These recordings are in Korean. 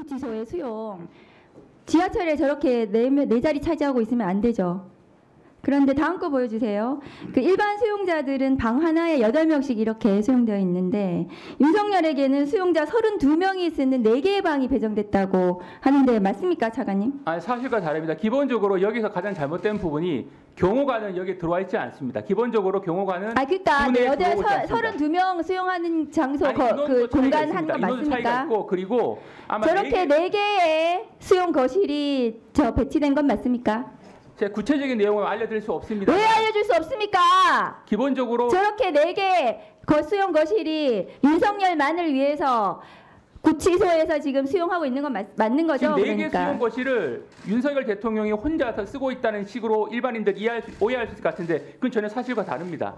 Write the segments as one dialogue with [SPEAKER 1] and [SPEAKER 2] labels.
[SPEAKER 1] 서울구치소의 수용 지하철에 저렇게 네 자리 차지하고 있으면 안 되죠. 그런데 다음 거 보여주세요. 그 일반 수용자들은 방 하나에 8명씩 이렇게 수용되어 있는데 윤석열에게는 수용자 32명이 쓰는 4개의 방이 배정됐다고 하는데 맞습니까, 차관님?
[SPEAKER 2] 아니, 사실과 다릅니다. 기본적으로 여기서 가장 잘못된 부분이 경호관은 여기 들어와 있지 않습니다. 기본적으로 경호관은
[SPEAKER 1] 그러니까
[SPEAKER 2] 군에
[SPEAKER 1] 여자
[SPEAKER 2] 들어오지 않습니다.
[SPEAKER 1] 32명 수용하는 장소
[SPEAKER 2] 아니,
[SPEAKER 1] 그 공간 한 거
[SPEAKER 2] 인원도 차이가
[SPEAKER 1] 맞습니까?
[SPEAKER 2] 있고, 그리고 아마
[SPEAKER 1] 저렇게 4개의 수용 거실이 배치된 건 맞습니까?
[SPEAKER 2] 제 구체적인 내용을 알려드릴 수 없습니다.
[SPEAKER 1] 왜 알려줄 수 없습니까?
[SPEAKER 2] 기본적으로
[SPEAKER 1] 저렇게 4개 수용 거실이 윤석열만을 위해서 구치소에서 지금 수용하고 있는 건 맞는 거죠?
[SPEAKER 2] 지금 4개
[SPEAKER 1] 그러니까.
[SPEAKER 2] 수용 거실을 윤석열 대통령이 혼자서 쓰고 있다는 식으로 일반인들 오해할 수 있을 것 같은데 그건 전혀 사실과 다릅니다.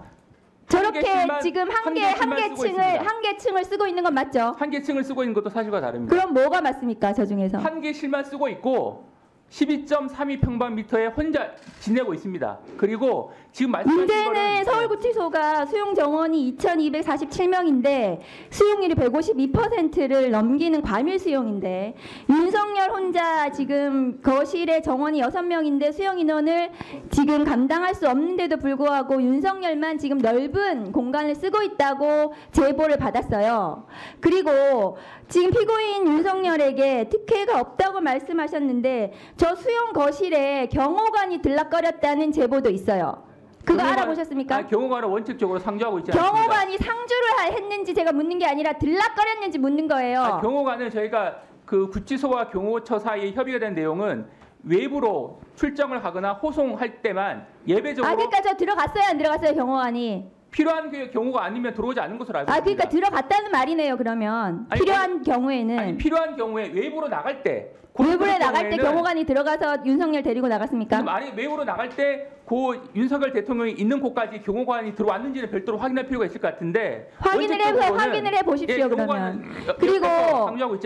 [SPEAKER 1] 저렇게 지금
[SPEAKER 2] 한
[SPEAKER 1] 한 개 층을 쓰고 있는 건 맞죠?
[SPEAKER 2] 한 개 층을 쓰고 있는 것도 사실과 다릅니다.
[SPEAKER 1] 그럼 뭐가 맞습니까? 저 중에서?
[SPEAKER 2] 한 개실만 쓰고 있고 12.32평방미터에 혼자 지내고 있습니다. 그리고 지금 말씀하신
[SPEAKER 1] 문제는 서울구치소가 수용 정원이 2,247명인데 수용률이 152%를 넘기는 과밀 수용인데 윤석열 혼자 지금 거실에 정원이 6명인데 수용 인원을 지금 감당할 수 없는데도 불구하고 윤석열만 지금 넓은 공간을 쓰고 있다고 제보를 받았어요. 그리고 지금 피고인 윤석열에게 특혜가 없다고 말씀하셨는데 저 수용 거실에 경호관이 들락거렸다는 제보도 있어요. 그거 알아보셨습니까?
[SPEAKER 2] 경호관은 원칙적으로 상주하고 있지 않습니다.
[SPEAKER 1] 경호관이 상주를 했는지 제가 묻는 게 아니라 들락거렸는지 묻는 거예요.
[SPEAKER 2] 경호관은 저희가 그 구치소와 경호처 사이에 협의가 된 내용은 외부로 출정을 하거나 호송할 때만 예배적으로
[SPEAKER 1] 그러니까 저 들어갔어요, 안 들어갔어요, 경호관이?
[SPEAKER 2] 필요한 경우가 아니면 들어오지 않는 것으로 알고 있습니다.
[SPEAKER 1] 그러니까 들어갔다는 말이네요, 그러면. 필요한 경우에는.
[SPEAKER 2] 필요한 경우에 외부로 나갈 때
[SPEAKER 1] 외부에 나갈 때 경호관이 들어가서 윤석열 데리고 나갔습니까?
[SPEAKER 2] 아니, 외부로 나갈 때 그 윤석열 대통령이 있는 곳까지 경호관이 들어왔는지는 별도로 확인할 필요가 있을 것 같은데
[SPEAKER 1] 확인을 해 보십시오. 그러면. 그리고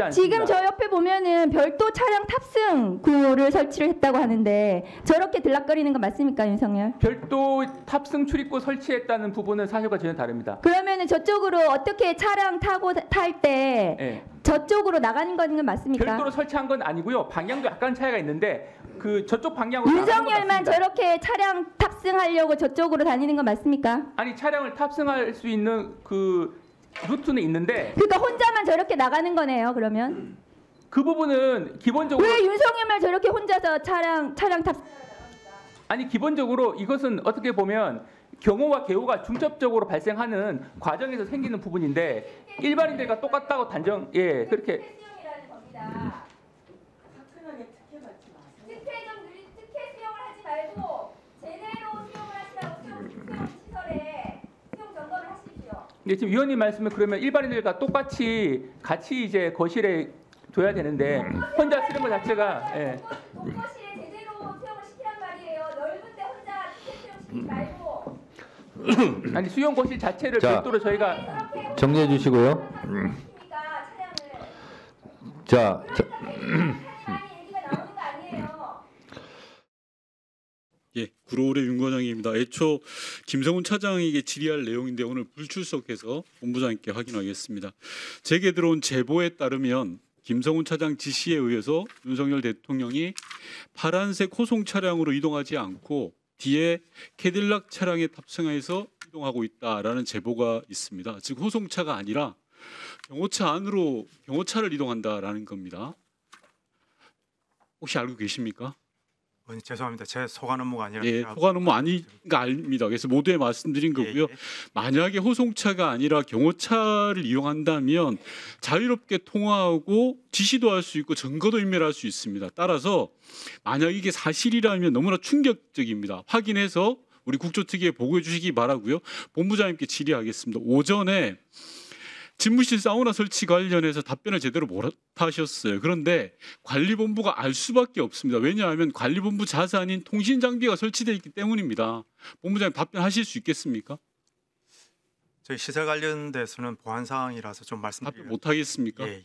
[SPEAKER 1] 지금 저 옆에 보면은 별도 차량 탑승 구를 설치를 했다고 하는데 저렇게 들락거리는 거 맞습니까, 윤석열?
[SPEAKER 2] 별도 탑승 출입구 설치했다는 부분은 사실과 전혀 다릅니다.
[SPEAKER 1] 그러면은 저쪽으로 어떻게 차량 타고 탈 때 저쪽으로 나가는 건 맞습니까?
[SPEAKER 2] 별도로 설치한 건 아니고요. 방향도 약간 차이가 있는데 그 저쪽 방향으로
[SPEAKER 1] 윤석열만 저렇게 차량 탑승하려고 저쪽으로 다니는 건 맞습니까?
[SPEAKER 2] 아니, 차량을 탑승할 수 있는 그 루트는 있는데
[SPEAKER 1] 그러니까 혼자만 저렇게 나가는 거네요. 그러면
[SPEAKER 2] 그 부분은 기본적으로
[SPEAKER 1] 왜 윤석열만 저렇게 혼자서 차량 탑승?
[SPEAKER 2] 아니, 기본적으로 이것은 어떻게 보면 경호와 개호가 중첩적으로 발생하는 과정에서 생기는 부분인데 일반인들과 똑같다고 그렇게
[SPEAKER 1] 특혜 수용을 하지 말고 제대로 수용을 하시라고 수용 시설에 수용 점검을 하십시오.
[SPEAKER 2] 지금 위원님 말씀은 그러면 일반인들과 똑같이 같이 이제 거실에 둬야 되는데 혼자 쓰는 것 자체가
[SPEAKER 1] 동거실에 제대로 수용을 시키란 말이에요. 넓은데 혼자 특혜 수용시키지 말고.
[SPEAKER 2] 아니, 수용 거실 자체를 별도로 저희가
[SPEAKER 3] 정리해 주시고요. 자.
[SPEAKER 4] 예, 구로울의 윤 과장입니다. 애초 김성훈 차장에게 질의할 내용인데 오늘 불출석해서 본부장님께 확인하겠습니다. 제게 들어온 제보에 따르면 김성훈 차장 지시에 의해서 윤석열 대통령이 파란색 호송 차량으로 이동하지 않고 뒤에 캐딜락 차량에 탑승해서 이동하고 있다라는 제보가 있습니다. 즉 호송차가 아니라 경호차 안으로 경호차를 이동한다라는 겁니다. 혹시 알고 계십니까?
[SPEAKER 5] 죄송합니다. 제 소관 업무가 아니라.
[SPEAKER 4] 소관 업무 아니가 아닙니다. 그래서 모두에 말씀드린 거고요. 만약에 호송차가 아니라 경호차를 이용한다면 자유롭게 통화하고 지시도 할 수 있고 증거도 인멸할 수 있습니다. 따라서 만약 이게 사실이라면 너무나 충격적입니다. 확인해서 우리 국조특위에 보고해 주시기 바라고요. 본부장님께 질의하겠습니다. 오전에 집무실 사우나 설치 관련해서 답변을 제대로 못 하셨어요. 그런데 관리본부가 알 수밖에 없습니다. 왜냐하면 관리본부 자산인 통신장비가 설치되어 있기 때문입니다. 본부장님 답변하실 수 있겠습니까?
[SPEAKER 5] 저희 시설 관련돼서는 보안 사항이라서 좀 말씀드리면
[SPEAKER 4] 답변 못 하겠습니까?
[SPEAKER 5] 예.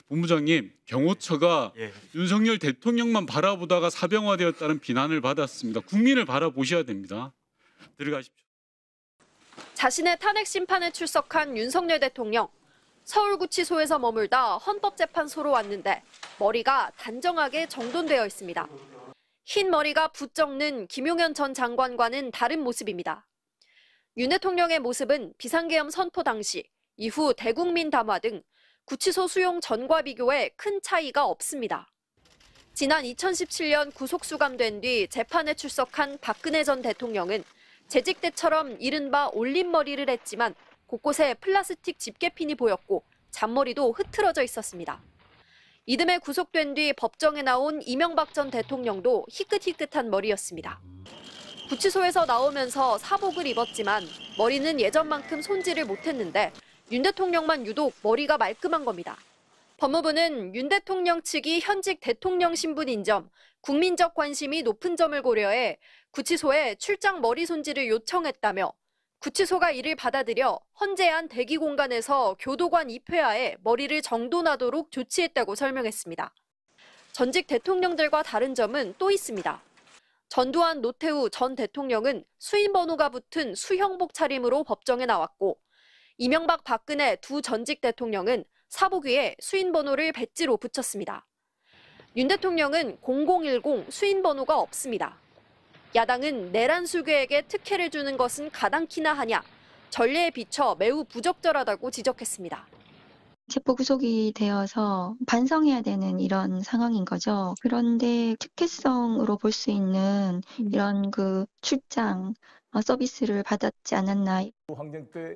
[SPEAKER 4] 본부장님, 경호처가 윤석열 대통령만 바라보다가 사병화되었다는 비난을 받았습니다. 국민을 바라보셔야 됩니다. 들어가십시오.
[SPEAKER 6] 자신의 탄핵 심판에 출석한 윤석열 대통령. 서울구치소에서 머물다 헌법재판소로 왔는데 머리가 단정하게 정돈되어 있습니다. 흰 머리가 부쩍는 김용현 전 장관과는 다른 모습입니다. 윤 대통령의 모습은 비상계엄 선포 당시, 이후 대국민 담화 등 구치소 수용 전과 비교해 큰 차이가 없습니다. 지난 2017년 구속 수감된 뒤 재판에 출석한 박근혜 전 대통령은 재직 때처럼 이른바 올림머리를 했지만 곳곳에 플라스틱 집게핀이 보였고 잔머리도 흐트러져 있었습니다. 이듬해 구속된 뒤 법정에 나온 이명박 전 대통령도 희끗희끗한 머리였습니다. 구치소에서 나오면서 사복을 입었지만 머리는 예전만큼 손질을 못했는데 윤 대통령만 유독 머리가 말끔한 겁니다. 법무부는 윤 대통령 측이 현직 대통령 신분인 점, 국민적 관심이 높은 점을 고려해 구치소에 출장 머리 손질을 요청했다며 구치소가 이를 받아들여 헌재안 대기 공간에서 교도관 입회하에 머리를 정돈하도록 조치했다고 설명했습니다. 전직 대통령들과 다른 점은 또 있습니다. 전두환, 노태우 전 대통령은 수인 번호가 붙은 수형복 차림으로 법정에 나왔고 이명박, 박근혜 두 전직 대통령은 사복 위에 수인 번호를 배지로 붙였습니다. 윤 대통령은 0010 수인 번호가 없습니다. 야당은 내란 수괴에게 특혜를 주는 것은 가당키나 하냐, 전례에 비춰 매우 부적절하다고 지적했습니다.
[SPEAKER 7] 체포 구속이 되어서 반성해야 되는 이런 상황인 거죠. 그런데 특혜성으로 볼 수 있는 이런 그 출장 서비스를 받았지 않았나.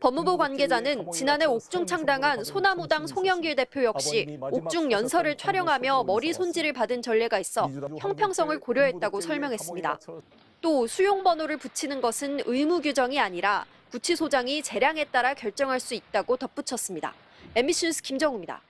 [SPEAKER 6] 법무부 관계자는 지난해 옥중 창당한 소나무당 송영길 대표 역시 옥중 연설을 촬영하며 머리 손질을 받은 전례가 있어 형평성을 고려했다고 설명했습니다. 또 수용 번호를 붙이는 것은 의무 규정이 아니라 구치소장이 재량에 따라 결정할 수 있다고 덧붙였습니다. MBC 뉴스 김정우입니다.